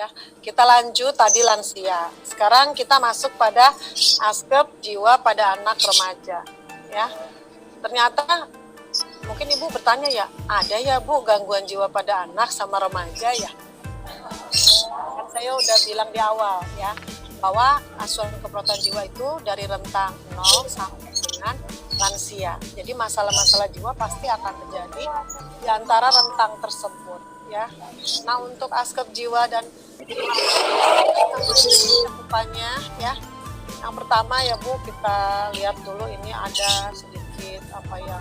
Ya, kita lanjut tadi lansia. Sekarang kita masuk pada aspek jiwa pada anak remaja. Ya, ternyata mungkin Ibu bertanya ya, ada ya Bu gangguan jiwa pada anak sama remaja ya? Kan saya udah bilang di awal ya, bahwa asuhan keperawatan jiwa itu dari rentang 0 sampai dengan lansia. Jadi masalah-masalah jiwa pasti akan terjadi di antara rentang tersebut ya. Nah, untuk aspek jiwa dan cakupannya ya. Yang pertama ya Bu, kita lihat dulu ini ada sedikit apa ya,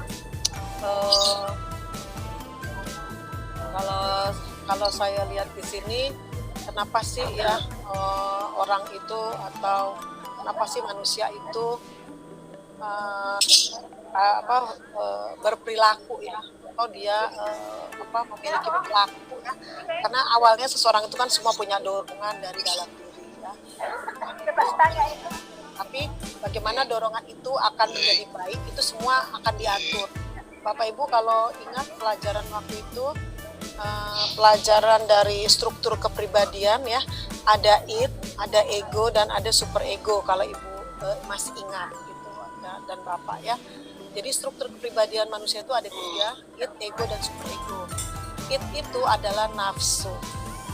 kalau saya lihat di sini, kenapa sih ya orang itu atau kenapa sih manusia itu berperilaku ya, atau dia memiliki perilaku ya, karena awalnya seseorang itu kan semua punya dorongan dari dalam diri ya. Tapi bagaimana dorongan itu akan menjadi baik, itu semua akan diatur. Bapak Ibu kalau ingat pelajaran waktu itu, pelajaran dari struktur kepribadian ya, ada id, ada ego, dan ada super ego kalau Ibu masih ingat gitu dan Bapak ya. Jadi struktur kepribadian manusia itu ada 3, id, ego, dan super ego. Id itu adalah nafsu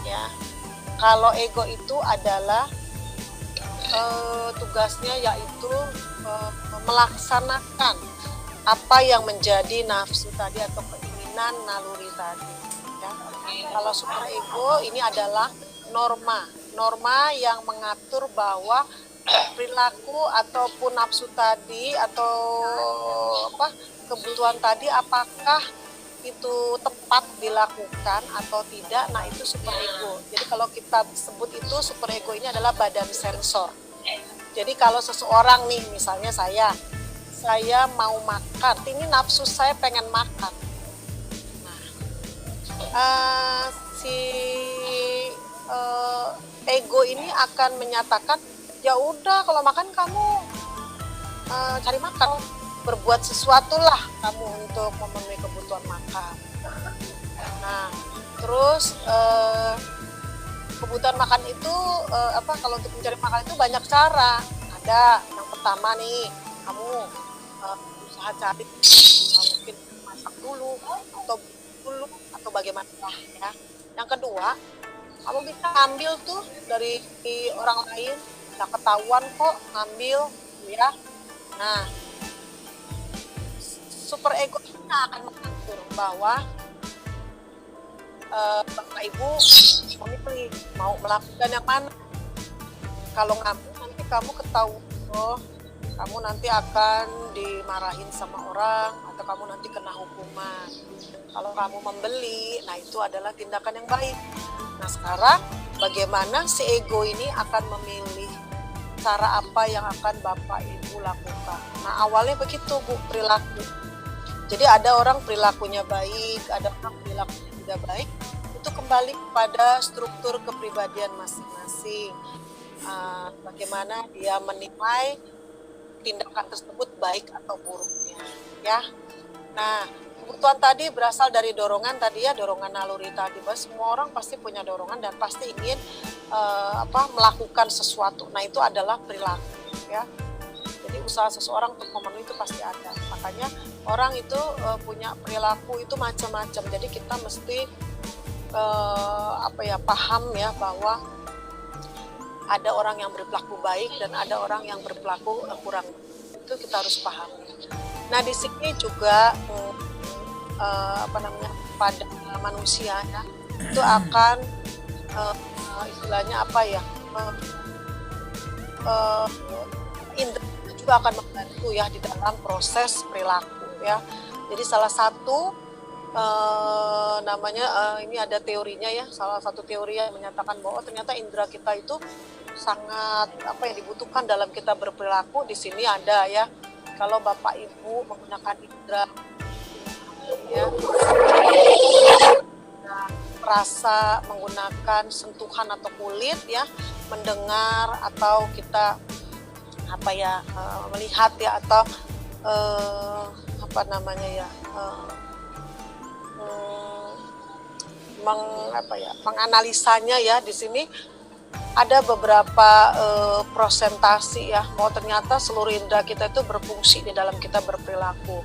ya. Kalau ego itu adalah tugasnya yaitu melaksanakan apa yang menjadi nafsu tadi atau keinginan naluri tadi ya. Kalau super ego ini adalah norma yang mengatur bahwa perilaku ataupun nafsu tadi atau kebutuhan tadi apakah itu tepat dilakukan atau tidak. Nah, itu super ego. Jadi kalau kita sebut itu super ego ini adalah badan sensor. Jadi kalau seseorang nih, misalnya saya mau makan, ini nafsu saya pengen makan. Nah, ego ini akan menyatakan, ya udah kalau makan kamu cari makan, berbuat sesuatu lah kamu untuk memenuhi kebutuhan makan. Nah, terus kebutuhan makan itu kalau untuk mencari makan itu banyak cara. Ada yang pertama nih, kamu usaha cari, mungkin masak dulu atau bagaimana ya. Yang kedua, kamu bisa ambil tuh dari orang lain, nggak ketahuan kok ngambil ya. Nah, super ego ini akan mengatur bahwa Bapak Ibu memilih mau melakukan yang mana. Kalau ngambil nanti kamu ketahuan, kamu nanti akan dimarahin sama orang atau kamu nanti kena hukuman. Kalau kamu membeli, nah itu adalah tindakan yang baik. Nah, sekarang bagaimana si ego ini akan memilih cara apa yang akan Bapak Ibu lakukan. Nah, awalnya begitu Bu, perilaku. Jadi ada orang perilakunya baik, ada orang perilakunya tidak baik. Itu kembali kepada struktur kepribadian masing-masing. Bagaimana dia menilai tindakan tersebut baik atau buruknya ya. Nah, kebutuhan tadi berasal dari dorongan tadi ya, dorongan naluri tadi. Bahwa semua orang pasti punya dorongan dan pasti ingin melakukan sesuatu. Nah, itu adalah perilaku ya. Jadi usaha seseorang untuk memenuhi itu pasti ada. Makanya orang itu punya perilaku itu macam-macam. Jadi kita mesti paham ya bahwa ada orang yang berperilaku baik dan ada orang yang berperilaku kurang. Itu kita harus paham. Nah, di sini juga pada manusia ya, itu akan istilahnya indera juga akan membantu ya di dalam proses perilaku ya. Jadi salah satu ini ada teorinya ya, salah satu teori yang menyatakan bahwa ternyata indera kita itu sangat dibutuhkan dalam kita berperilaku. Di sini ada ya, kalau Bapak Ibu menggunakan indera ya, rasa, menggunakan sentuhan atau kulit ya, mendengar atau kita melihat ya, atau menganalisanya ya di sini ada beberapa prosentasi ya, bahwa ternyata seluruh indera kita itu berfungsi di dalam kita berperilaku.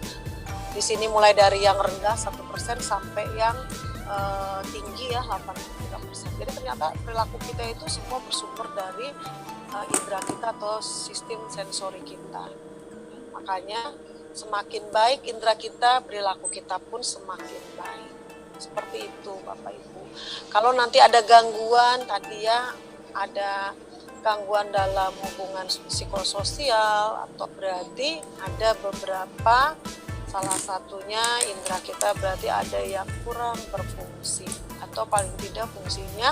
Di sini mulai dari yang rendah 1% sampai yang tinggi ya 83%. Jadi ternyata perilaku kita itu semua bersumber dari indera kita atau sistem sensori kita. Makanya semakin baik indera kita, perilaku kita pun semakin baik. Seperti itu Bapak Ibu. Kalau nanti ada gangguan tadi ya, ada gangguan dalam hubungan psikososial atau berarti ada beberapa, salah satunya indera kita berarti ada yang kurang berfungsi atau paling tidak fungsinya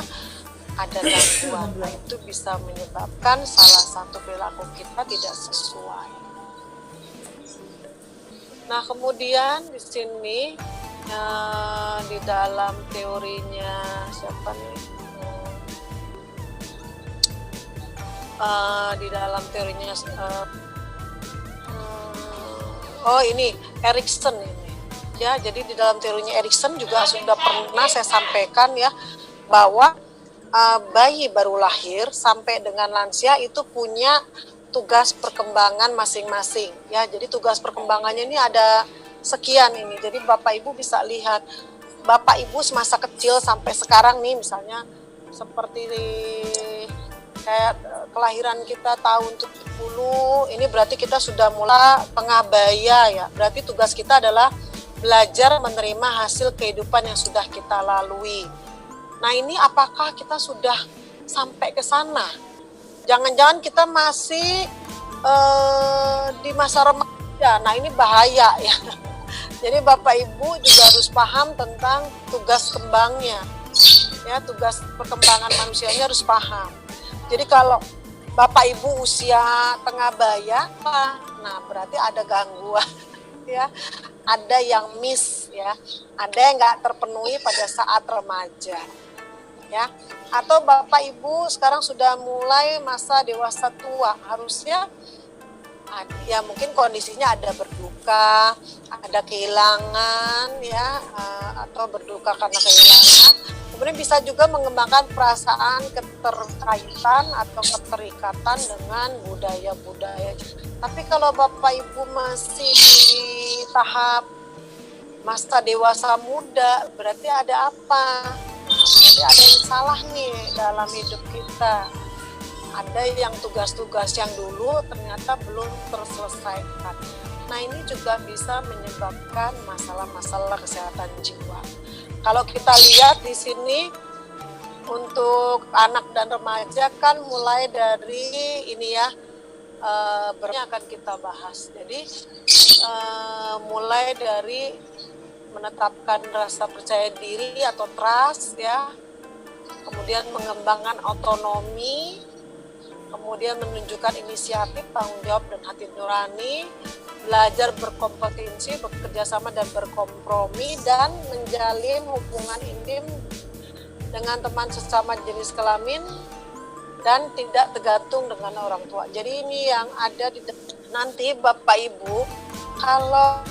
ada gangguan. Nah, itu bisa menyebabkan salah satu perilaku kita tidak sesuai. Nah, kemudian di sini di dalam teorinya siapa nih? Di dalam teorinya ini Erikson ini ya. Jadi di dalam teorinya Erikson juga sudah pernah saya sampaikan ya, bahwa bayi baru lahir sampai dengan lansia itu punya tugas perkembangan masing-masing ya. Jadi tugas perkembangannya ini ada sekian ini. Jadi Bapak Ibu bisa lihat Bapak Ibu semasa kecil sampai sekarang nih, misalnya seperti kayak kelahiran kita tahun 70, ini berarti kita sudah mulai pengabaya ya. Berarti tugas kita adalah belajar menerima hasil kehidupan yang sudah kita lalui. Nah, ini apakah kita sudah sampai ke sana? Jangan-jangan kita masih di masa remaja. Nah, ini bahaya ya. Jadi Bapak Ibu juga harus paham tentang tugas kembangnya. Ya, tugas perkembangan manusianya harus paham. Jadi kalau Bapak Ibu usia tengah baya, nah berarti ada gangguan ya, ada yang miss ya, ada yang nggak terpenuhi pada saat remaja ya. Atau Bapak Ibu sekarang sudah mulai masa dewasa tua, harusnya ya mungkin kondisinya ada berduka, ada kehilangan ya, atau berduka karena kehilangan. Kemudian bisa juga mengembangkan perasaan keterkaitan atau keterikatan dengan budaya-budaya. Tapi kalau Bapak Ibu masih di tahap masa dewasa muda, berarti ada apa? Berarti ada yang salah nih dalam hidup kita. Ada yang tugas-tugas yang dulu ternyata belum terselesaikan. Nah, ini juga bisa menyebabkan masalah-masalah kesehatan jiwa. Kalau kita lihat di sini untuk anak dan remaja kan mulai dari ini ya, akan kita bahas. Jadi mulai dari menetapkan rasa percaya diri atau trust ya, kemudian mengembangkan otonomi, kemudian menunjukkan inisiatif, tanggung jawab dan hati nurani, belajar berkompetensi, bekerja sama dan berkompromi, dan menjalin hubungan intim dengan teman sesama jenis kelamin dan tidak tergantung dengan orang tua. Jadi ini yang ada di nanti Bapak Ibu, kalau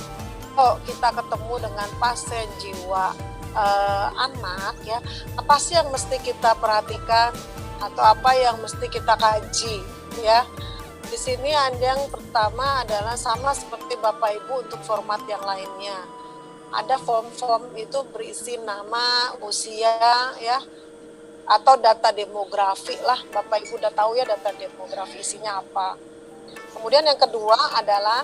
kita ketemu dengan pasien jiwa anak ya, apa sih yang mesti kita perhatikan atau apa yang mesti kita kaji ya. Di sini ada yang pertama adalah sama seperti Bapak Ibu untuk format yang lainnya. Ada form-form itu berisi nama, usia ya, atau data demografi lah. Bapak Ibu udah tahu ya data demografi isinya apa. Kemudian yang kedua adalah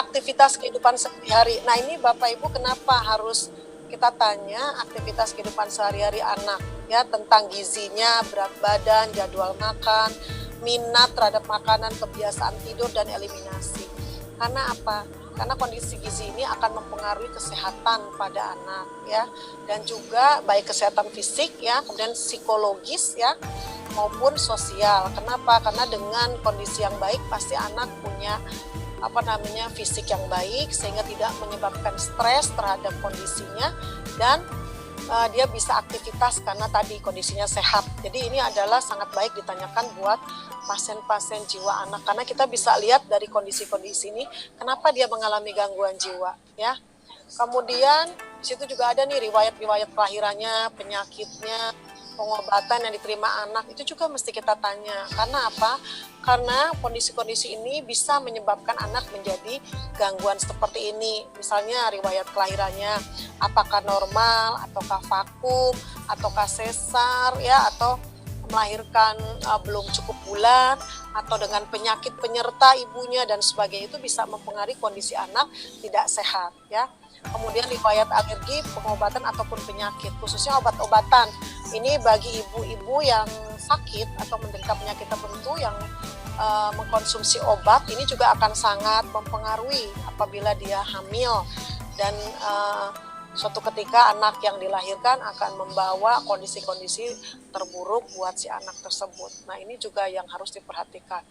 aktivitas kehidupan sehari-hari. Nah, ini Bapak Ibu kenapa harus kita tanya aktivitas kehidupan sehari-hari anak ya, tentang gizinya, berat badan, jadwal makan, minat terhadap makanan, kebiasaan tidur dan eliminasi. Karena apa? Karena kondisi gizi ini akan mempengaruhi kesehatan pada anak ya, dan juga baik kesehatan fisik ya, kemudian psikologis ya, maupun sosial. Kenapa? Karena dengan kondisi yang baik pasti anak punya fisik yang baik sehingga tidak menyebabkan stres terhadap kondisinya, dan dia bisa aktivitas karena tadi kondisinya sehat. Jadi ini adalah sangat baik ditanyakan buat pasien-pasien jiwa anak, karena kita bisa lihat dari kondisi-kondisi ini kenapa dia mengalami gangguan jiwa ya. Kemudian Di situ juga ada nih riwayat-riwayat kelahirannya, penyakitnya, pengobatan yang diterima anak, itu juga mesti kita tanya. Karena apa? Karena kondisi-kondisi ini bisa menyebabkan anak menjadi gangguan seperti ini. Misalnya riwayat kelahirannya, apakah normal, ataukah vakum, ataukah sesar, ya, atau melahirkan belum cukup bulan, atau dengan penyakit penyerta ibunya dan sebagainya, itu bisa mempengaruhi kondisi anak tidak sehat, ya. Kemudian riwayat alergi, pengobatan ataupun penyakit, khususnya obat-obatan. Ini bagi ibu-ibu yang sakit atau menderita penyakit tertentu yang mengkonsumsi obat, ini juga akan sangat mempengaruhi apabila dia hamil, dan suatu ketika anak yang dilahirkan akan membawa kondisi-kondisi terburuk buat si anak tersebut. Nah, ini juga yang harus diperhatikan.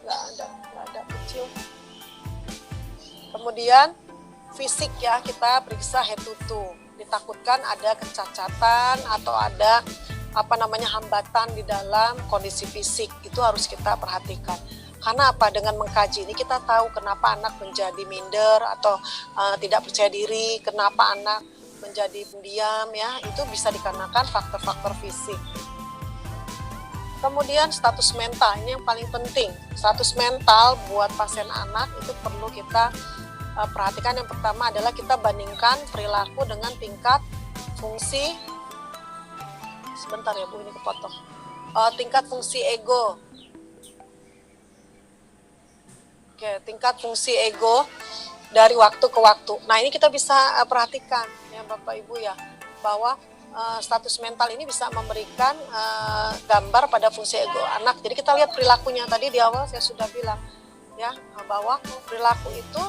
Nggak ada kecil. Kemudian fisik, ya, kita periksa head to toe. Ditakutkan ada kecacatan atau ada hambatan di dalam kondisi fisik, itu harus kita perhatikan. Karena apa? Dengan mengkaji ini kita tahu kenapa anak menjadi minder atau tidak percaya diri, kenapa anak menjadi pendiam, ya, itu bisa dikarenakan faktor-faktor fisik. Kemudian status mental, ini yang paling penting. Status mental buat pasien anak itu perlu kita perhatikan. Yang pertama adalah kita bandingkan perilaku dengan tingkat fungsi, sebentar ya Bu, ini kepotong, tingkat fungsi ego. Oke, tingkat fungsi ego dari waktu ke waktu. Nah, ini kita bisa perhatikan, ya Bapak Ibu, ya, bahwa status mental ini bisa memberikan gambar pada fungsi ego anak. Jadi kita lihat perilakunya, tadi di awal saya sudah bilang, ya, bahwa perilaku itu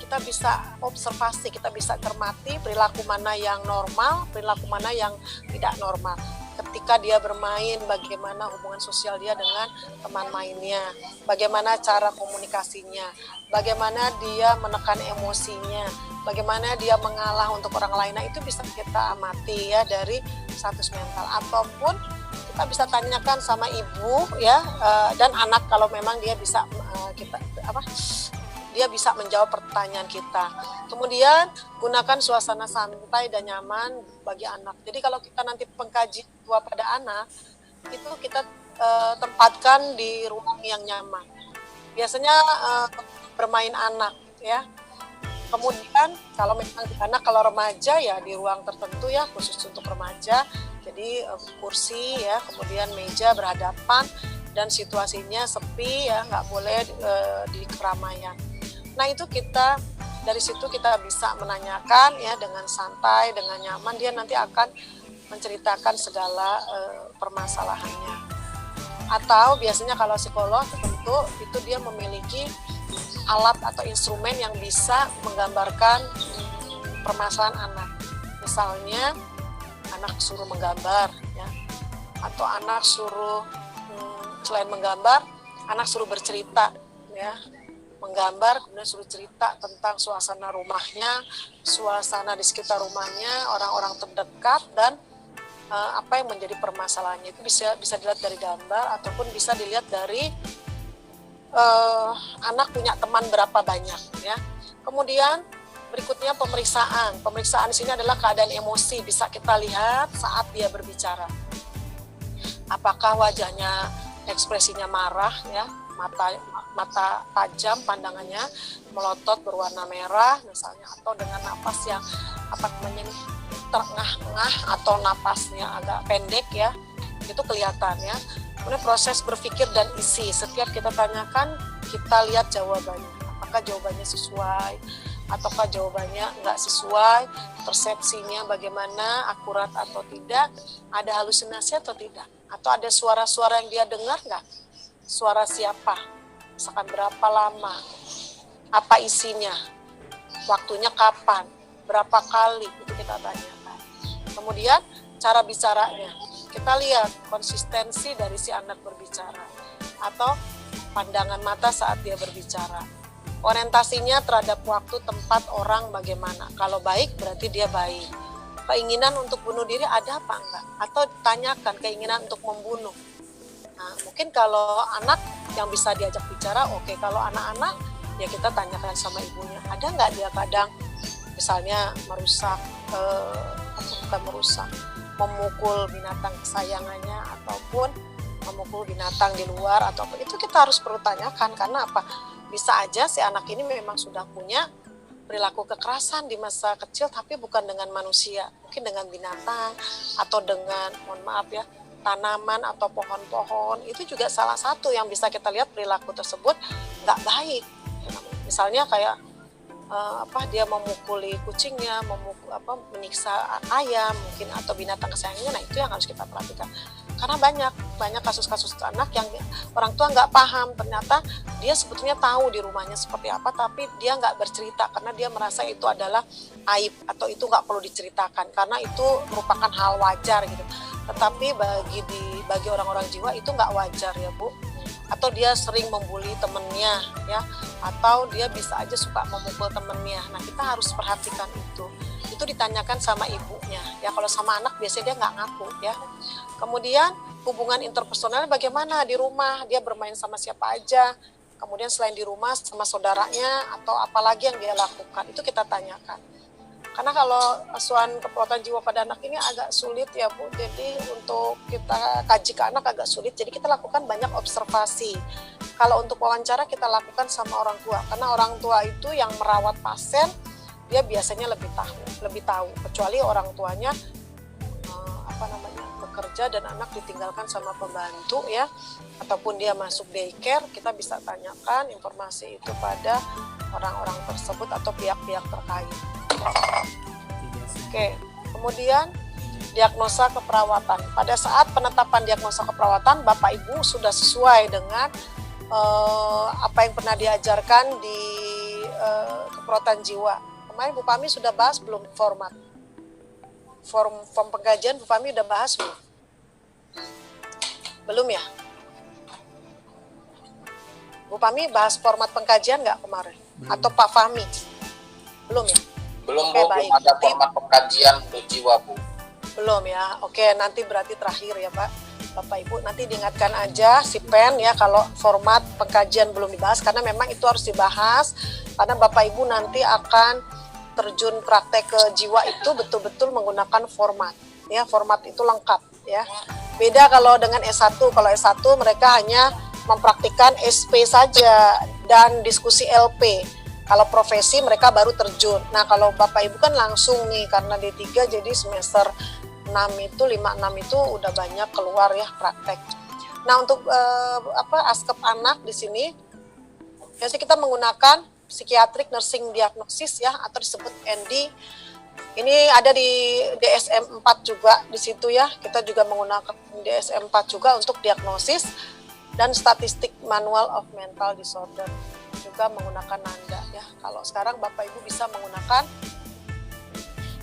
kita bisa observasi, kita bisa cermati perilaku mana yang normal, perilaku mana yang tidak normal. Ketika dia bermain, bagaimana hubungan sosial dia dengan teman mainnya, bagaimana cara komunikasinya, bagaimana dia menekan emosinya, bagaimana dia mengalah untuk orang lain. Nah, itu bisa kita amati, ya, dari status mental. Ataupun kita bisa tanyakan sama ibu, ya, dan anak kalau memang dia bisa dia bisa menjawab pertanyaan kita. Kemudian gunakan suasana santai dan nyaman bagi anak. Jadi kalau kita nanti pengkaji tua pada anak, itu kita tempatkan di ruang yang nyaman. Biasanya bermain anak, ya. Kemudian kalau memang anak, kalau remaja, ya di ruang tertentu, ya, khusus untuk remaja. Jadi kursi, ya, kemudian meja berhadapan dan situasinya sepi, ya, nggak boleh di keramaian. Nah, itu dari situ kita bisa menanyakan, ya, dengan santai, dengan nyaman, dia nanti akan menceritakan segala permasalahannya. Atau biasanya kalau psikolog tentu itu dia memiliki alat atau instrumen yang bisa menggambarkan permasalahan anak. Misalnya anak suruh menggambar, ya, atau anak suruh selain menggambar, anak suruh bercerita, ya, menggambar kemudian suruh cerita tentang suasana rumahnya, suasana di sekitar rumahnya, orang-orang terdekat, dan apa yang menjadi permasalahannya. Itu bisa dilihat dari gambar ataupun bisa dilihat dari anak punya teman berapa banyak, ya. Kemudian berikutnya pemeriksaan. Pemeriksaan di sini adalah keadaan emosi, bisa kita lihat saat dia berbicara. Apakah wajahnya ekspresinya marah, ya, mata tajam, pandangannya melotot berwarna merah misalnya, atau dengan napas yang terengah-engah atau napasnya agak pendek, ya, itu kelihatan, ya. Kemudian proses berpikir dan isi, setiap kita tanyakan kita lihat jawabannya, apakah jawabannya sesuai ataukah jawabannya nggak sesuai, persepsinya bagaimana, akurat atau tidak, ada halusinasi atau tidak, atau ada suara-suara yang dia dengar nggak, suara siapa, misalkan berapa lama, apa isinya, waktunya kapan, berapa kali, itu kita tanyakan. Kemudian cara bicaranya, kita lihat konsistensi dari si anak berbicara atau pandangan mata saat dia berbicara. Orientasinya terhadap waktu, tempat, orang bagaimana. Kalau baik berarti dia baik. Keinginan untuk bunuh diri ada apa enggak? Atau tanyakan keinginan untuk membunuh. Nah, mungkin kalau anak yang bisa diajak bicara. Oke, kalau anak-anak ya kita tanyakan sama ibunya, ada nggak dia kadang misalnya merusak, bukan merusak, memukul binatang kesayangannya ataupun memukul binatang di luar atau apa, itu kita harus perlu tanyakan. Karena apa? Bisa aja si anak ini memang sudah punya perilaku kekerasan di masa kecil, tapi bukan dengan manusia, mungkin dengan binatang atau dengan, mohon maaf ya, tanaman atau pohon-pohon. Itu juga salah satu yang bisa kita lihat perilaku tersebut nggak baik. Misalnya kayak dia memukuli kucingnya, menyiksa ayam mungkin atau binatang kesayangannya. Nah, itu yang harus kita perhatikan. Karena banyak kasus-kasus anak yang orang tua nggak paham, ternyata dia sebetulnya tahu di rumahnya seperti apa, tapi dia nggak bercerita karena dia merasa itu adalah aib atau itu nggak perlu diceritakan karena itu merupakan hal wajar gitu. Tetapi bagi orang-orang jiwa itu nggak wajar ya Bu. Atau dia sering membuli temennya ya, atau dia bisa aja suka memukul temennya. Nah, kita harus perhatikan itu ditanyakan sama ibunya ya. Kalau sama anak biasanya dia nggak ngaku ya. Kemudian hubungan interpersonal bagaimana di rumah, dia bermain sama siapa aja, kemudian selain di rumah sama saudaranya atau apalagi yang dia lakukan, itu kita tanyakan. Karena kalau asuhan kekuatan jiwa pada anak ini agak sulit ya Bu, jadi untuk kita kaji ke anak agak sulit, jadi kita lakukan banyak observasi. Kalau untuk wawancara kita lakukan sama orang tua, karena orang tua itu yang merawat pasien, dia biasanya lebih tahu, kecuali orang tuanya bekerja dan anak ditinggalkan sama pembantu ya, ataupun dia masuk daycare, kita bisa tanyakan informasi itu pada orang-orang tersebut atau pihak-pihak terkait. Oke, kemudian diagnosa keperawatan. Pada saat penetapan diagnosa keperawatan, Bapak Ibu sudah sesuai dengan apa yang pernah diajarkan di keperawatan jiwa. Kemarin Bu Pami sudah bahas belum format? Form pengkajian Bu Pami udah bahas belum? Belum ya? Bu Pami bahas format pengkajian nggak kemarin? Belum. Atau Pak Fahmi? Belum ya? Belum Bu, belum ada format pengkajian untuk jiwa Bu. Belum ya? Oke, nanti berarti terakhir ya Pak. Bapak Ibu nanti diingatkan aja si pen ya kalau format pengkajian belum dibahas, karena memang itu harus dibahas, karena Bapak Ibu nanti akan terjun praktek ke jiwa itu betul-betul menggunakan format ya, format itu lengkap ya. Beda kalau dengan S1, kalau S1 mereka hanya mempraktikkan SP saja dan diskusi LP. Kalau profesi mereka baru terjun. Nah, kalau Bapak Ibu kan langsung nih, karena D3 jadi semester 6 itu, 5-6 itu udah banyak keluar ya praktek. Nah, untuk askep anak di sini biasanya kita menggunakan psikiatrik nursing diagnosis ya, atau disebut ND. Ini ada di DSM 4 juga di situ ya. Kita juga menggunakan DSM 4 juga untuk diagnosis, dan statistik manual of mental disorder juga menggunakan NANDA ya. Kalau sekarang Bapak Ibu bisa menggunakan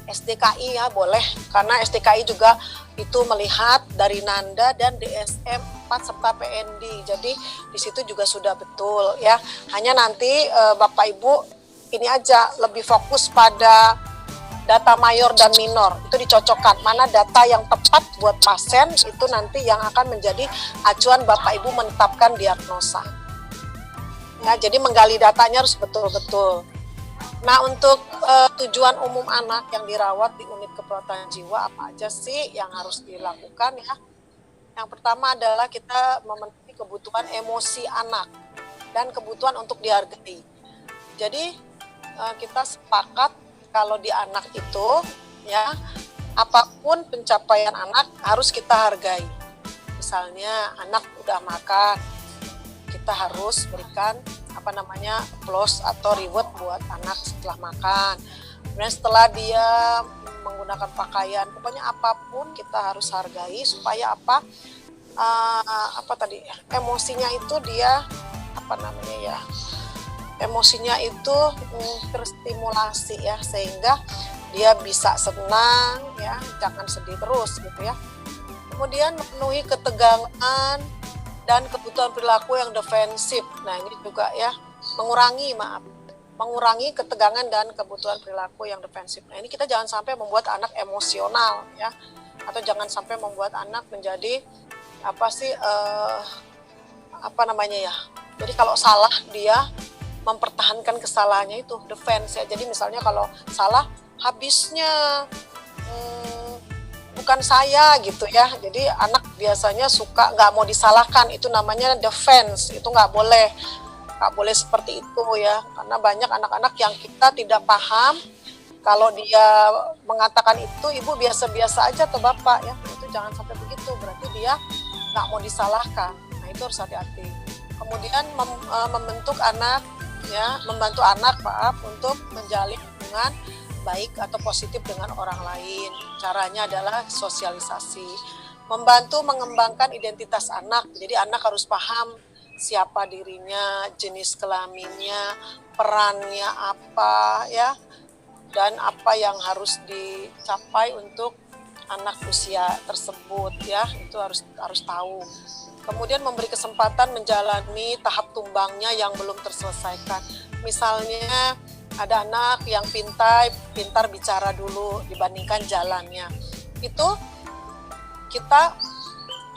SDKI ya, boleh, karena SDKI juga itu melihat dari NANDA dan DSM 4 serta PND. Jadi di situ juga sudah betul ya. Hanya nanti Bapak Ibu ini aja lebih fokus pada data mayor dan minor, itu dicocokkan mana data yang tepat buat pasien, itu nanti yang akan menjadi acuan Bapak Ibu menetapkan diagnosa. Ya, jadi menggali datanya harus betul-betul. Nah, untuk tujuan umum anak yang dirawat di unit keperawatan jiwa apa aja sih yang harus dilakukan ya? Yang pertama adalah kita memenuhi kebutuhan emosi anak dan kebutuhan untuk dihargai. Jadi kita sepakat kalau di anak itu ya, apapun pencapaian anak harus kita hargai. Misalnya anak udah makan, kita harus berikan applause atau reward buat anak setelah makan. Kemudian setelah dia menggunakan pakaian, pokoknya apapun kita harus hargai supaya emosinya itu dia emosinya itu terstimulasi ya, sehingga dia bisa senang ya, jangan sedih terus gitu ya. Kemudian memenuhi ketegangan dan kebutuhan perilaku yang defensif. Nah, ini juga ya, mengurangi ketegangan dan kebutuhan perilaku yang defensif. Nah, ini kita jangan sampai membuat anak emosional ya, atau jangan sampai membuat anak menjadi Jadi kalau salah dia mempertahankan kesalahannya itu defense ya. Jadi misalnya kalau salah habisnya bukan saya gitu ya. Jadi anak biasanya suka nggak mau disalahkan, itu namanya defense. Itu nggak boleh seperti itu ya. Karena banyak anak-anak yang kita tidak paham kalau dia mengatakan itu ibu biasa-biasa aja atau bapak ya. Itu jangan sampai begitu, berarti dia nggak mau disalahkan. Nah itu harus hati-hati. Kemudian membantu anak untuk menjalin hubungan baik atau positif dengan orang lain. Caranya adalah sosialisasi. Membantu mengembangkan identitas anak. Jadi anak harus paham siapa dirinya, jenis kelaminnya, perannya apa ya, dan apa yang harus dicapai untuk anak usia tersebut ya. Itu harus tahu. Kemudian memberi kesempatan menjalani tahap tumbangnya yang belum terselesaikan. Misalnya ada anak yang pintar bicara dulu dibandingkan jalannya. Itu kita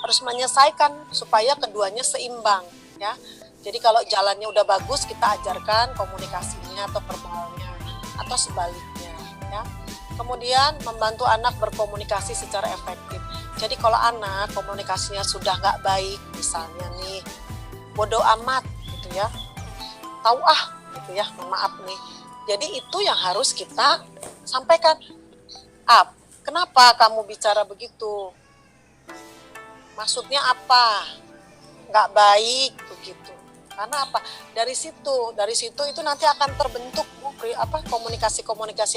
harus menyelesaikan supaya keduanya seimbang ya. Jadi kalau jalannya udah bagus, kita ajarkan komunikasinya atau verbalnya atau sebaliknya ya. Kemudian membantu anak berkomunikasi secara efektif. Jadi kalau anak komunikasinya sudah nggak baik, misalnya nih bodoh amat gitu ya, tahu gitu ya, maaf nih. Jadi itu yang harus kita sampaikan. Kenapa kamu bicara begitu? Maksudnya apa? Nggak baik begitu. Karena apa? Dari situ itu nanti akan terbentuk komunikasi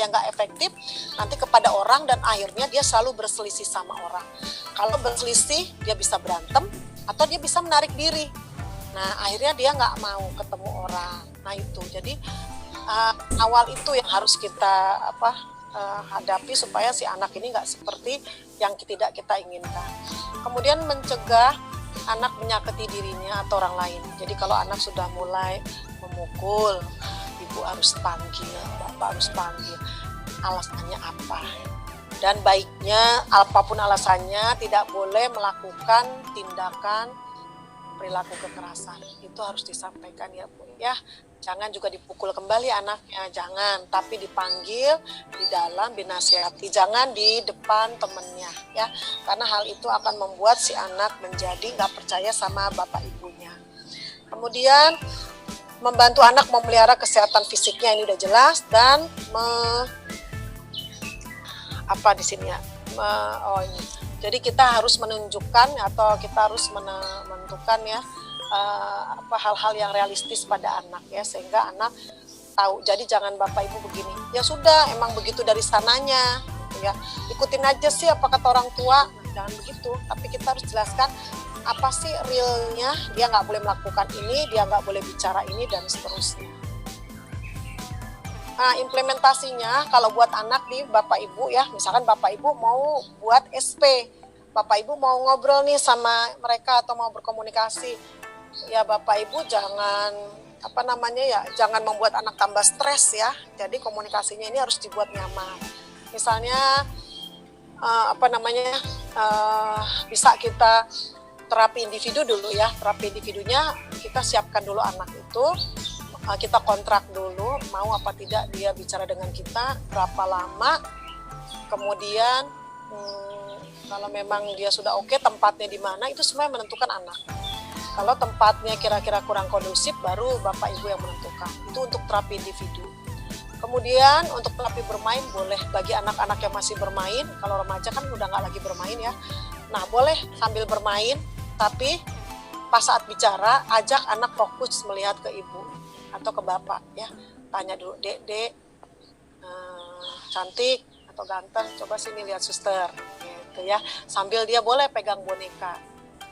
yang nggak efektif nanti kepada orang, dan akhirnya dia selalu berselisih sama orang. Kalau berselisih dia bisa berantem atau dia bisa menarik diri. Nah akhirnya dia nggak mau ketemu orang. Nah itu jadi awal itu yang harus kita hadapi supaya si anak ini nggak seperti yang tidak kita inginkan. Kemudian mencegah anak menyakiti dirinya atau orang lain. Jadi kalau anak sudah mulai memukul, ibu harus panggil, bapak harus panggil, alasannya apa. Dan baiknya apapun alasannya tidak boleh melakukan tindakan perilaku kekerasan. Itu harus disampaikan ya Bu ya. Jangan juga dipukul kembali anaknya, jangan, tapi dipanggil di dalam, dinasihati, jangan di depan temennya ya, karena hal itu akan membuat si anak menjadi nggak percaya sama bapak ibunya. Kemudian membantu anak memelihara kesehatan fisiknya, ini udah jelas, dan jadi kita harus menunjukkan atau kita harus menentukan ya hal-hal yang realistis pada anak ya, sehingga anak tahu. Jadi jangan bapak ibu begini, ya sudah emang begitu dari sananya gitu ya, ikutin aja sih apa kata orang tua. Jangan begitu, tapi kita harus jelaskan apa sih realnya, dia nggak boleh melakukan ini, dia nggak boleh bicara ini, dan seterusnya. Nah implementasinya kalau buat anak di bapak ibu ya, misalkan bapak ibu mau buat SP, bapak ibu mau ngobrol nih sama mereka atau mau berkomunikasi, ya bapak ibu jangan jangan membuat anak tambah stres ya. Jadi komunikasinya ini harus dibuat nyaman. Misalnya bisa kita terapi individu dulu ya. Terapi individunya kita siapkan dulu anak itu, kita kontrak dulu mau apa tidak dia bicara dengan kita, berapa lama, kemudian kalau memang dia sudah oke, tempatnya di mana, itu semua menentukan anak. Kalau tempatnya kira-kira kurang kondusif, baru bapak ibu yang menentukan. Itu untuk terapi individu. Kemudian untuk terapi bermain boleh bagi anak-anak yang masih bermain. Kalau remaja kan udah nggak lagi bermain ya. Nah boleh sambil bermain, tapi pas saat bicara ajak anak fokus melihat ke ibu atau ke bapak ya. Tanya dulu, dek, cantik atau ganteng, coba sini lihat suster gitu ya. Sambil dia boleh pegang boneka.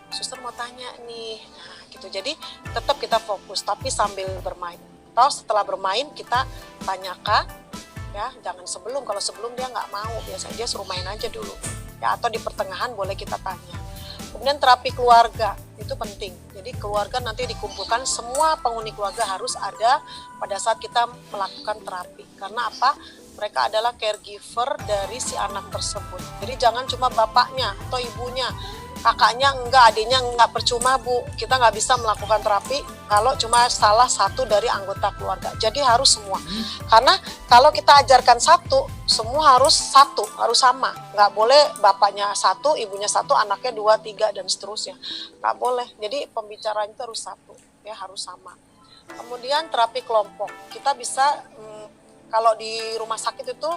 Suster mau tanya nih, nah gitu. Jadi tetap kita fokus tapi sambil bermain. Atau setelah bermain kita tanyakan ya, jangan sebelum. Kalau sebelum dia nggak mau, biasanya dia suruh main aja dulu ya, atau di pertengahan boleh kita tanya. Kemudian terapi keluarga itu penting. Jadi keluarga nanti dikumpulkan, semua penghuni keluarga harus ada pada saat kita melakukan terapi. Karena apa? Mereka adalah caregiver dari si anak tersebut. Jadi jangan cuma bapaknya atau ibunya kakaknya enggak, adiknya enggak, percuma Bu. Kita nggak bisa melakukan terapi kalau cuma salah satu dari anggota keluarga. Jadi harus semua. Karena kalau kita ajarkan satu, semua harus satu, harus sama. Nggak boleh bapaknya satu, ibunya satu, anaknya 2, 3, dan seterusnya. Nggak boleh. Jadi pembicaraan itu harus satu, ya harus sama. Kemudian terapi kelompok. Kita bisa, kalau di rumah sakit itu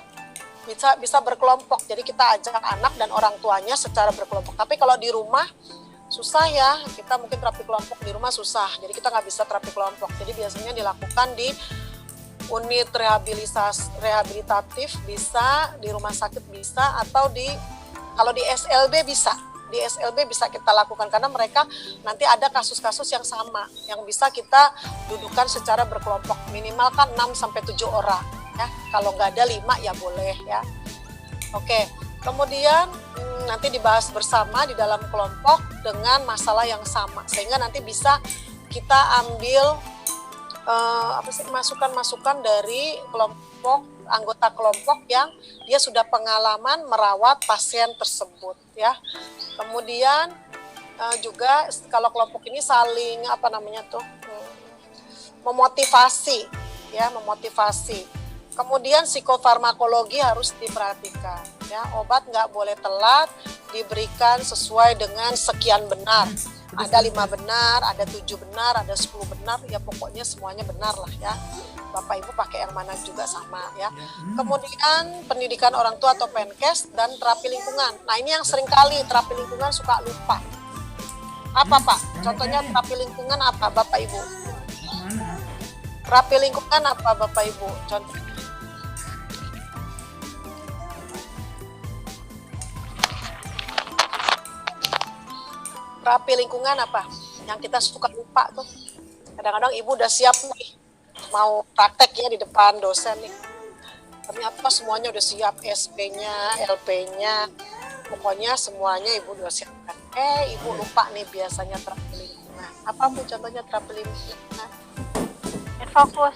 bisa berkelompok. Jadi kita ajak anak dan orang tuanya secara berkelompok. Tapi kalau di rumah susah ya, kita mungkin terapi kelompok di rumah susah. Jadi kita nggak bisa terapi kelompok. Jadi biasanya dilakukan di unit rehabilitatif bisa, di rumah sakit bisa, atau kalau di SLB bisa. Di SLB bisa kita lakukan karena mereka nanti ada kasus-kasus yang sama yang bisa kita dudukan secara berkelompok, minimal kan 6 sampai 7 orang. Ya, kalau nggak ada 5 ya boleh ya. Oke, kemudian nanti dibahas bersama di dalam kelompok dengan masalah yang sama, sehingga nanti bisa kita ambil masukan-masukan dari kelompok, anggota kelompok yang dia sudah pengalaman merawat pasien tersebut ya. Kemudian juga kalau kelompok ini saling memotivasi ya, memotivasi. Kemudian psikofarmakologi harus diperhatikan ya, obat nggak boleh telat, diberikan sesuai dengan sekian benar. Ada 5 benar, ada 7 benar, ada 10 benar, ya pokoknya semuanya benar lah ya. Bapak Ibu pakai yang mana juga sama ya. Kemudian pendidikan orang tua atau PNKes dan terapi lingkungan. Nah ini yang seringkali terapi lingkungan suka lupa. Apa Pak? Contohnya terapi lingkungan apa Bapak Ibu? Terapi lingkungan apa Bapak Ibu? Contohnya. Terapi lingkungan apa? Yang kita suka lupa tuh. Kadang-kadang ibu udah siap nih, mau praktek ya di depan dosen nih. Ternyata semuanya udah siap, SP-nya, LP-nya, pokoknya semuanya ibu udah siapkan. Ibu lupa nih biasanya terapi lingkungan. Apa Bu contohnya terapi lingkungan? Fokus.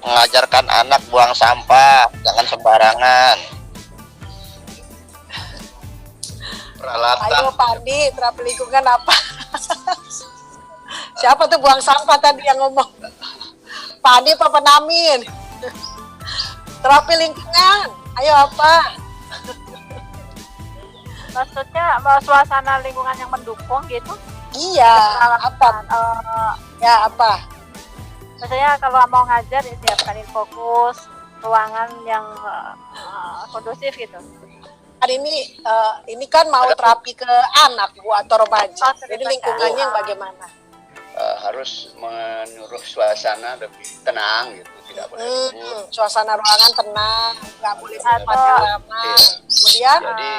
Mengajarkan anak buang sampah, jangan sembarangan. Peralatan. Ayo Pak Andi, terapi lingkungan apa? Siapa tuh buang sampah tadi yang ngomong? Pak Andi apa Penamin? Terapi lingkungan, ayo apa? Maksudnya suasana lingkungan yang mendukung gitu? Iya, apa? Ya apa? Maksudnya kalau mau ngajar ya siapkan fokus, ruangan yang kondusif gitu. Hari ini kan mau terapi ke anak Bu atau remaja. Jadi lingkungannya yang bagaimana? Harus menyuruh suasana lebih tenang gitu, tidak boleh ribut. Suasana ruangan tenang, nggak boleh tempatnya ramai. Kemudian Jadi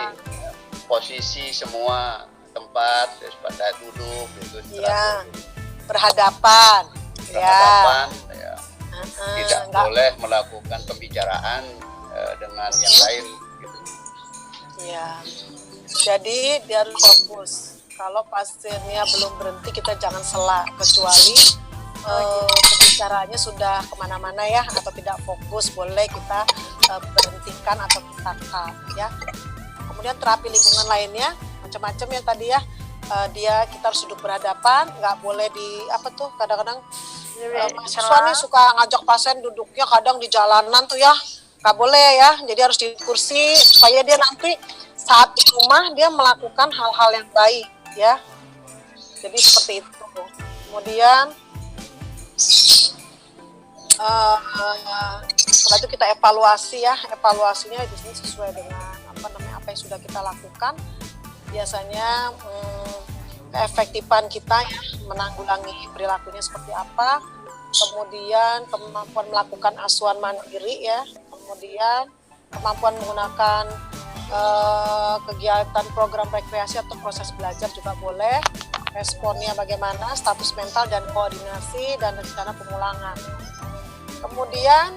posisi semua tempat pada duduk gitu. iya, berhadapan. Berhadapan, ya. Tidak Nggak- boleh melakukan pembicaraan dengan yang lain gitu. Iya. Jadi dia harus fokus. Kalau pasiennya belum berhenti, kita jangan sela, kecuali pembicaraannya sudah kemana-mana ya, atau tidak fokus, boleh kita berhentikan atau kita cut ya. Kemudian terapi lingkungan lainnya macam-macam ya tadi ya. Kita harus duduk berhadapan, nggak boleh kadang-kadang mahasiswa nih suka ngajak pasien duduknya kadang di jalanan tuh ya, nggak boleh ya. Jadi harus di kursi supaya dia nanti saat di rumah dia melakukan hal-hal yang baik ya. Jadi seperti itu. Kemudian setelah itu kita evaluasi ya. Evaluasinya di sini sesuai dengan apa yang sudah kita lakukan. Biasanya keefektifan kita ya menanggulangi perilakunya seperti apa. Kemudian kemampuan melakukan asuhan mandiri ya. Kemudian kemampuan menggunakan kegiatan program rekreasi atau proses belajar juga boleh. Responnya bagaimana, status mental dan koordinasi dan rencana pemulangan. Kemudian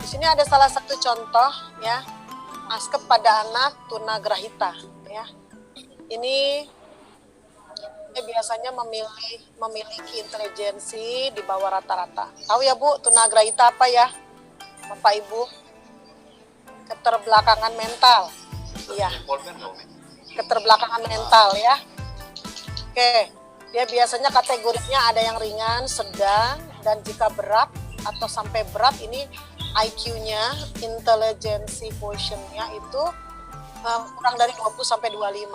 di sini ada salah satu contoh ya, askep pada anak tunagrahita ya. Ini biasanya memiliki intelijensi di bawah rata-rata. Tahu ya Bu, tunagrahita apa ya, Bapak Ibu? Keterbelakangan mental. Iya. keterbelakangan mental ya. Oke, dia biasanya kategorinya ada yang ringan, sedang, dan jika berat atau sampai berat ini IQ-nya, intelligence quotient-nya itu kurang dari 20 sampai 25.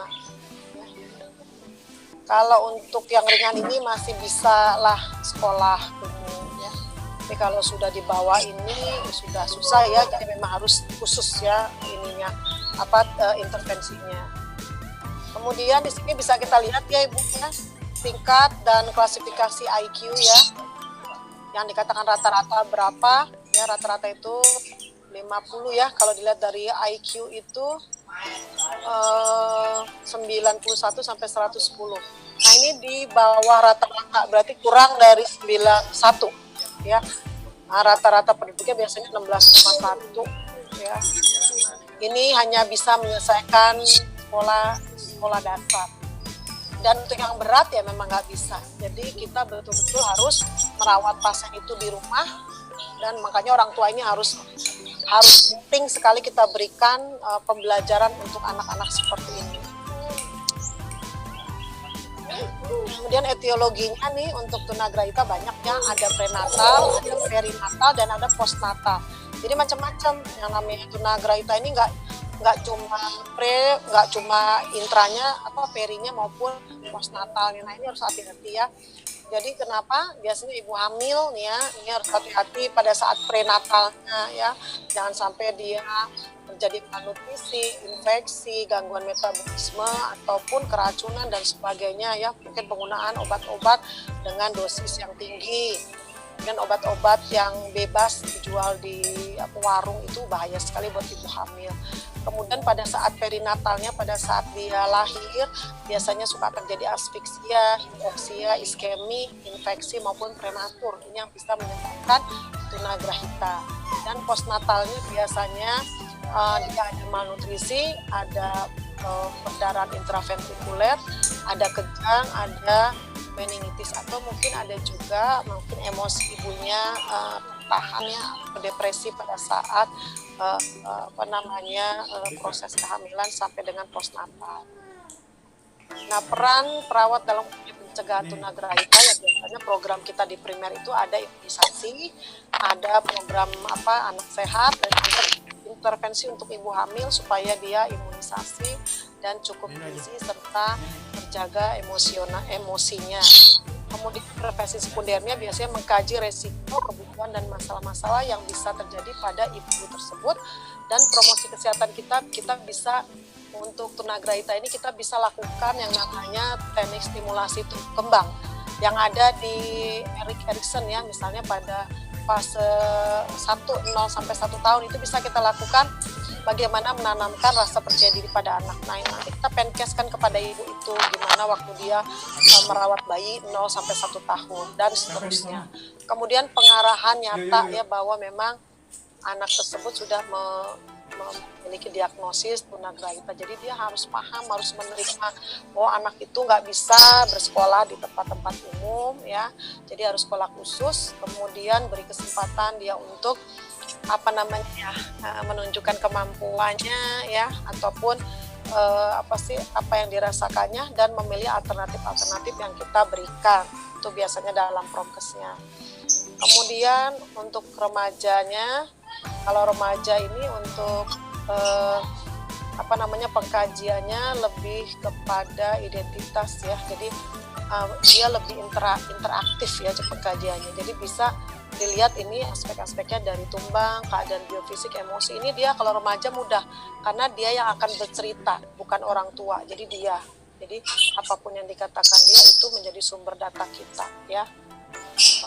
Kalau untuk yang ringan ini masih bisa lah sekolah umum ya. Tapi kalau sudah di bawah ini sudah susah ya, jadi memang harus khusus ya ininya intervensinya. Kemudian di sini bisa kita lihat ya Ibu ya, tingkat dan klasifikasi IQ ya. Yang dikatakan rata-rata berapa? Ya rata-rata itu 50 ya. Kalau dilihat dari IQ itu 91 sampai 110. Nah, ini di bawah rata-rata, berarti kurang dari 91 ya. Nah, rata-rata penduduknya biasanya 16,1 ya. Ini hanya bisa menyelesaikan sekolah dasar. Dan untuk yang berat ya memang nggak bisa. Jadi kita betul-betul harus merawat pasien itu di rumah, dan makanya orang tua ini harus penting sekali kita berikan pembelajaran untuk anak-anak seperti ini. Kemudian etiologinya nih untuk tunagrahita banyaknya, ada prenatal, ada perinatal, dan ada postnatal. Jadi macam-macam yang namanya tunagrahita ini nggak cuma intranya atau perinya maupun postnatalnya. Nah ini harus hati-hati ya. Jadi kenapa biasanya ibu hamil nih ya, ini harus hati-hati pada saat prenatalnya ya, jangan sampai dia terjadi malnutrisi, infeksi, gangguan metabolisme ataupun keracunan dan sebagainya ya, mungkin penggunaan obat-obat dengan dosis yang tinggi. Dan obat-obat yang bebas dijual di warung itu bahaya sekali buat ibu hamil. Kemudian pada saat perinatalnya, pada saat dia lahir, biasanya suka terjadi asfiksia, hipoksia, iskemi, infeksi maupun prematur. Ini yang bisa menyebabkan tunagrahita. Dan postnatalnya biasanya dia ada malnutrisi, ada perdarahan intraventrikuler, ada kejang, ada meningitis, atau mungkin ada juga emosi ibunya tahan ya, depresi pada saat proses kehamilan sampai dengan postnatal. Nah, peran perawat dalam pencegahan tunagrahita ya biasanya program kita di primer itu ada imunisasi, ada program anak sehat, dan ada intervensi untuk ibu hamil supaya dia imunisasi dan cukup gizi serta menjaga emosinya. Kemudian prevensi sekundernya biasanya mengkaji resiko, kebutuhan, dan masalah-masalah yang bisa terjadi pada ibu tersebut. Dan promosi kesehatan kita bisa untuk tunagrahita ini kita bisa lakukan yang namanya teknik stimulasi tumbuh kembang yang ada di Erik Erikson ya, misalnya pada fase 0 sampai 1 tahun itu bisa kita lakukan bagaimana menanamkan rasa percaya diri pada anak. Nah, nanti kita penkeskan kepada ibu itu gimana waktu dia merawat bayi 0 sampai 1 tahun dan seterusnya. Kemudian pengarahan nyata ya bahwa memang anak tersebut sudah memiliki diagnosis tunagrahita. Jadi dia harus paham, harus menerima bahwa anak itu nggak bisa bersekolah di tempat-tempat umum ya. Jadi harus sekolah khusus. Kemudian beri kesempatan dia untuk menunjukkan kemampuannya ya, ataupun apa yang dirasakannya, dan memilih alternatif yang kita berikan. Itu biasanya dalam prokesnya. Kemudian untuk remajanya, kalau remaja ini untuk pengkajiannya lebih kepada identitas ya. Jadi dia lebih interaktif ya pengkajiannya. Jadi bisa dilihat ini aspek-aspeknya dari tumbang, keadaan biofisik, emosi. Ini dia kalau remaja mudah karena dia yang akan bercerita, bukan orang tua. Jadi apapun yang dikatakan dia itu menjadi sumber data kita ya.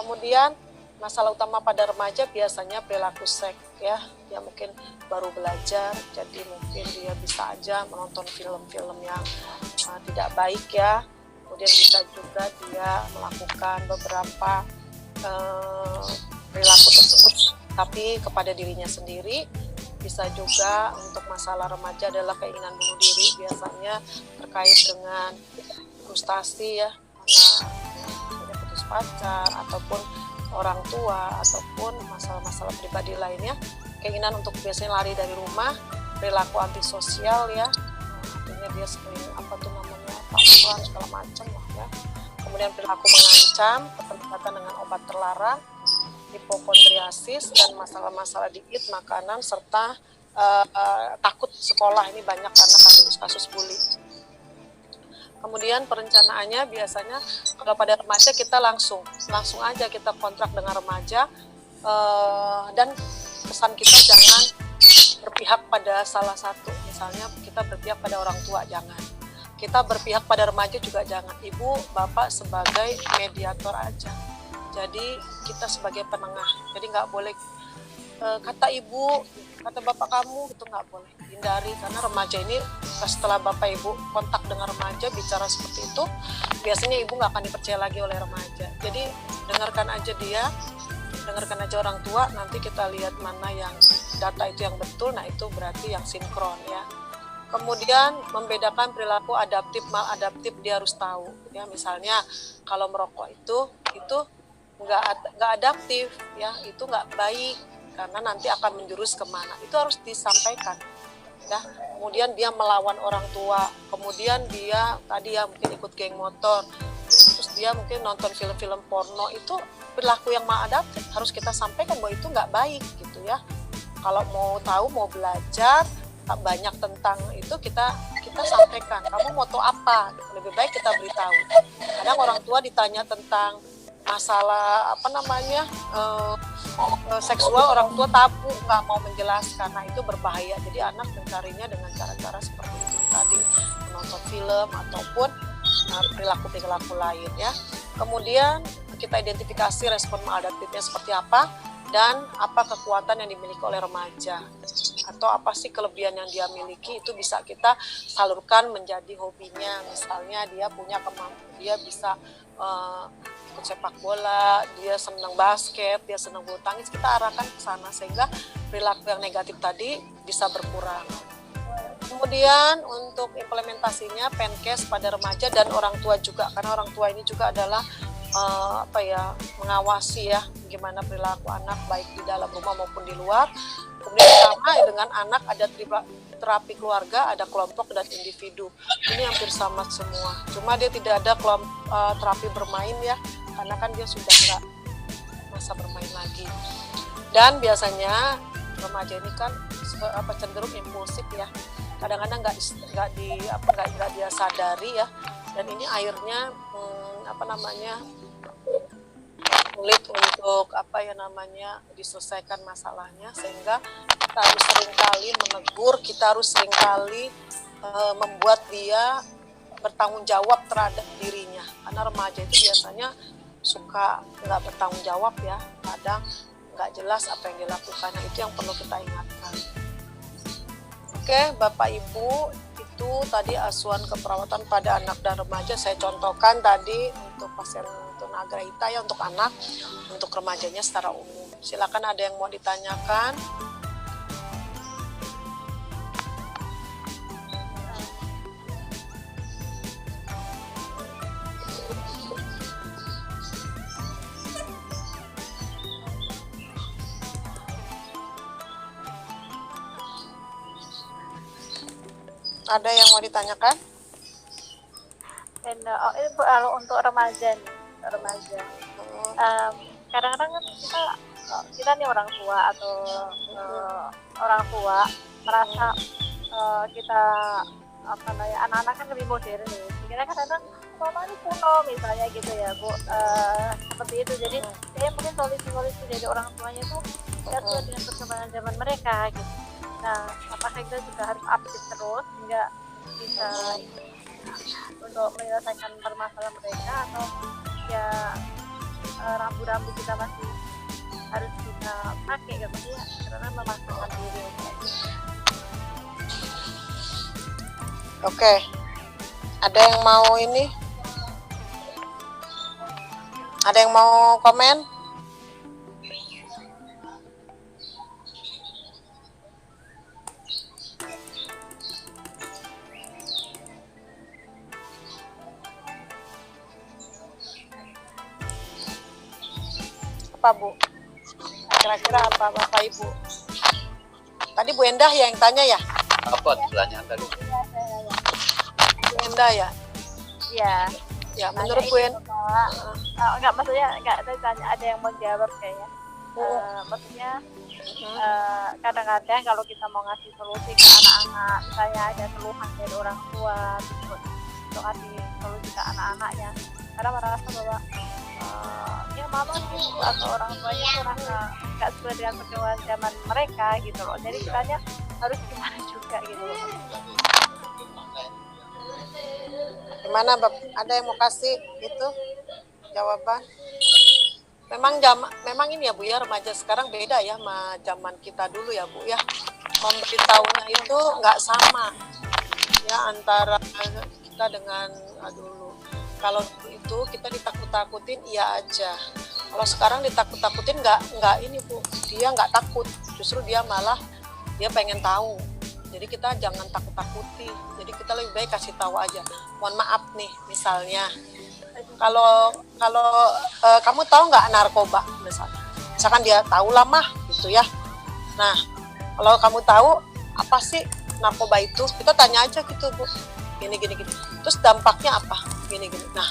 Kemudian masalah utama pada remaja biasanya perilaku seks ya. Dia mungkin baru belajar, jadi mungkin dia bisa aja menonton film-film yang tidak baik ya. Kemudian bisa juga dia melakukan beberapa perilaku tersebut tapi kepada dirinya sendiri. Bisa juga untuk masalah remaja adalah keinginan bunuh diri, biasanya terkait dengan frustasi ya, karena putus pacar ataupun orang tua ataupun masalah-masalah pribadi lainnya. Keinginan untuk biasanya lari dari rumah, perilaku antisosial ya, artinya dia sering apa tuh namanya tawuran segala macam lah ya. Kemudian perilaku mengancam, keterlibatan dengan obat terlarang, hipokondriasis, dan masalah-masalah diet, makanan, serta takut sekolah. Ini banyak karena kasus bully. Kemudian perencanaannya biasanya kalau pada remaja kita langsung aja kita kontrak dengan remaja, dan pesan kita jangan berpihak pada salah satu. Misalnya kita berpihak pada orang tua, jangan. Kita berpihak pada remaja juga jangan. Ibu, bapak sebagai mediator aja. Jadi kita sebagai penengah. Jadi nggak boleh kata ibu, kata bapak kamu, itu nggak boleh. Hindari, karena remaja ini setelah bapak ibu kontak dengan remaja bicara seperti itu, biasanya ibu nggak akan dipercaya lagi oleh remaja. Jadi dengarkan aja dia, dengarkan aja orang tua, nanti kita lihat mana yang data itu yang betul, nah itu berarti yang sinkron ya. Kemudian membedakan perilaku adaptif maladaptif, dia harus tahu ya. Misalnya kalau merokok itu nggak adaptif ya, itu nggak baik karena nanti akan menjurus kemana, itu harus disampaikan ya. Kemudian dia melawan orang tua, kemudian dia tadi ya mungkin ikut geng motor, terus dia mungkin nonton film-film porno, itu perilaku yang maladaptif, harus kita sampaikan bahwa itu nggak baik gitu ya. Kalau mau tahu, mau belajar banyak tentang itu, kita sampaikan, kamu mau tahu apa, lebih baik kita beritahu. Kadang orang tua ditanya tentang masalah apa namanya seksual, orang tua tabu, nggak mau menjelaskan, nah itu berbahaya. Jadi anak mencarinya dengan cara-cara seperti itu tadi, menonton film ataupun perilaku lain ya. Kemudian kita identifikasi respon maladaptifnya seperti apa dan apa kekuatan yang dimiliki oleh remaja atau apa sih kelebihan yang dia miliki, itu bisa kita salurkan menjadi hobinya. Misalnya dia punya kemampuan, dia bisa ikut sepak bola, dia senang basket, dia senang bulu tangkis, kita arahkan ke sana sehingga perilaku yang negatif tadi bisa berkurang. Kemudian untuk implementasinya Penkes pada remaja dan orang tua juga, karena orang tua ini juga adalah mengawasi ya gimana perilaku anak baik di dalam rumah maupun di luar. Kemudian sama dengan anak ada terapi keluarga, ada kelompok dan individu. Ini hampir sama semua. Cuma dia tidak ada terapi bermain ya, karena kan dia sudah nggak masa bermain lagi. Dan biasanya remaja ini kan cenderung impulsif ya. Kadang-kadang nggak dia sadari ya. Dan ini akhirnya sulit untuk diselesaikan masalahnya, sehingga kita harus seringkali menegur, kita harus seringkali membuat dia bertanggung jawab terhadap dirinya, karena remaja itu biasanya suka nggak bertanggung jawab ya, kadang nggak jelas apa yang dilakukan. Nah, itu yang perlu kita ingatkan. Oke, Bapak Ibu, itu tadi asuhan keperawatan pada anak dan remaja saya contohkan tadi untuk pasien tunagrahita ya, untuk anak, untuk remajanya secara umum. Silakan ada yang mau ditanyakan. Ada yang mau ditanyakan? Dan ini kalau untuk remaja nih, kadang-kadang kan kita nih orang tua atau orang tua merasa kita anak-anak kan lebih modern nih. Kita kadang-kadang mama ini kuno misalnya gitu ya Bu, seperti itu. Jadi mungkin solusi dari orang tuanya itu tidak sesuai dengan perkembangan zaman mereka gitu. Nah, apakah kita juga harus update terus hingga bisa untuk menyelesaikan permasalahan mereka, atau ya rambu-rambu kita masih harus kita pakai gitu ya, karena memaksakan diri. Oke, ada yang mau ini? Ada yang mau komen? Apa Bu? Kira-kira apa Bapak Ibu? Tadi Bu Endah yang tanya ya? Apa pertanyaan tadi? Enda ya. Iya. Ya, Tanya menurut ini Bu Enda. bahwa enggak, maksudnya enggak, saya tanya, ada yang mau jawab kayaknya. Maksudnya kadang-kadang kalau kita mau ngasih solusi ke anak-anak, misalnya ada keluhan dari orang tua untuk ngasih solusi ke anak-anaknya, karena merasa bahwa ya mama gitu atau orang tuanya itu rasa nggak sesuai dengan perkembangan zaman mereka gitu loh, jadi kitanya harus gimana juga gitu loh. Gimana, Bab? Ada yang mau kasih itu jawaban? Memang ini ya Bu ya, remaja sekarang beda ya sama zaman kita dulu ya Bu ya. Memberitahunya itu nggak sama ya antara kita dengan dulu. Kalau itu kita ditakut-takutin iya aja. Kalau sekarang ditakut-takutin nggak ini Bu. Dia nggak takut, justru dia malah dia pengen tahu. Jadi kita jangan takut-takuti. Jadi kita lebih baik kasih tahu aja. Mohon maaf nih, misalnya kalau kamu tahu nggak narkoba misalkan dia tahu lah mah gitu ya. Nah kalau kamu tahu apa sih narkoba itu, kita tanya aja gitu Bu, gini. Terus dampaknya apa? Gini. Nah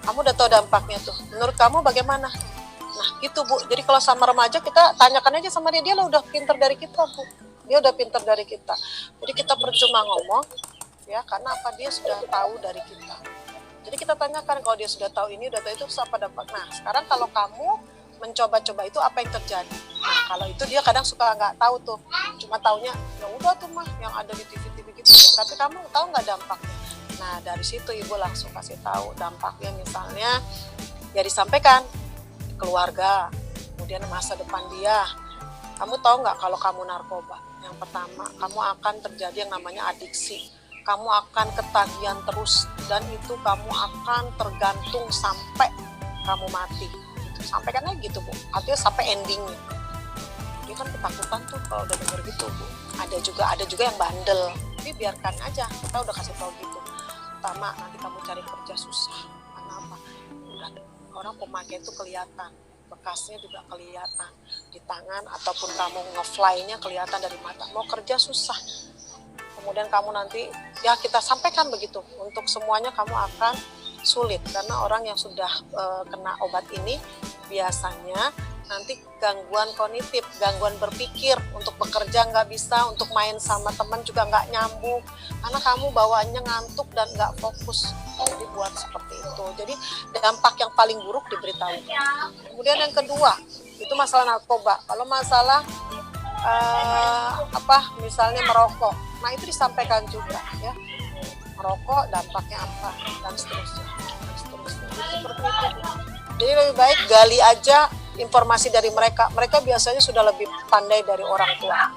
kamu udah tahu dampaknya tuh. Menurut kamu bagaimana? Nah gitu Bu. Jadi kalau sama remaja kita tanyakan aja sama dia lah udah pinter dari kita Bu. Dia udah pinter dari kita. Jadi kita percuma ngomong ya karena apa, dia sudah tahu dari kita. Jadi kita tanyakan kalau dia sudah tahu ini, udah tahu itu, apa dampak. Nah sekarang kalau kamu mencoba-coba itu apa yang terjadi? Nah kalau itu dia kadang suka nggak tahu tuh, cuma taunya ya udah tuh mah yang ada di TV gitu ya. Tapi kamu tahu nggak dampaknya? Nah dari situ ibu langsung kasih tahu dampaknya, misalnya ya disampaikan keluarga, kemudian masa depan dia. Kamu tahu nggak kalau kamu narkoba? Yang pertama, kamu akan terjadi yang namanya adiksi. Kamu akan ketagihan terus dan itu kamu akan tergantung sampai kamu mati. Gitu. Sampaikan aja gitu Bu. Artinya sampai endingnya. Dia kan ketakutan tuh kalau udah denger gitu Bu. Ada juga yang bandel. Tapi biarkan aja. Kita udah kasih tahu gitu. Pertama, nanti kamu cari kerja susah. Karena apa? Udah orang pemakai itu kelihatan. Bekasnya juga kelihatan di tangan ataupun kamu nge-fly-nya kelihatan dari mata. Mau kerja susah. Kemudian kamu nanti ya kita sampaikan begitu, untuk semuanya kamu akan sulit karena orang yang sudah kena obat ini biasanya nanti gangguan kognitif, gangguan berpikir, untuk bekerja nggak bisa, untuk main sama teman juga nggak nyambung karena kamu bawaannya ngantuk dan nggak fokus. Jadi buat seperti itu. Jadi dampak yang paling buruk diberitahu. Kemudian yang kedua itu masalah narkoba. Kalau masalah misalnya merokok, nah itu disampaikan juga ya, merokok dampaknya apa dan seterusnya. Seperti itu. Jadi lebih baik gali aja informasi dari mereka biasanya sudah lebih pandai dari orang tua.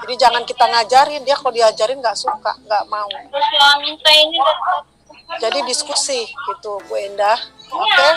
Jadi jangan kita ngajarin, dia kalau diajarin nggak suka, nggak mau. Jadi diskusi gitu Bu Endah, oke?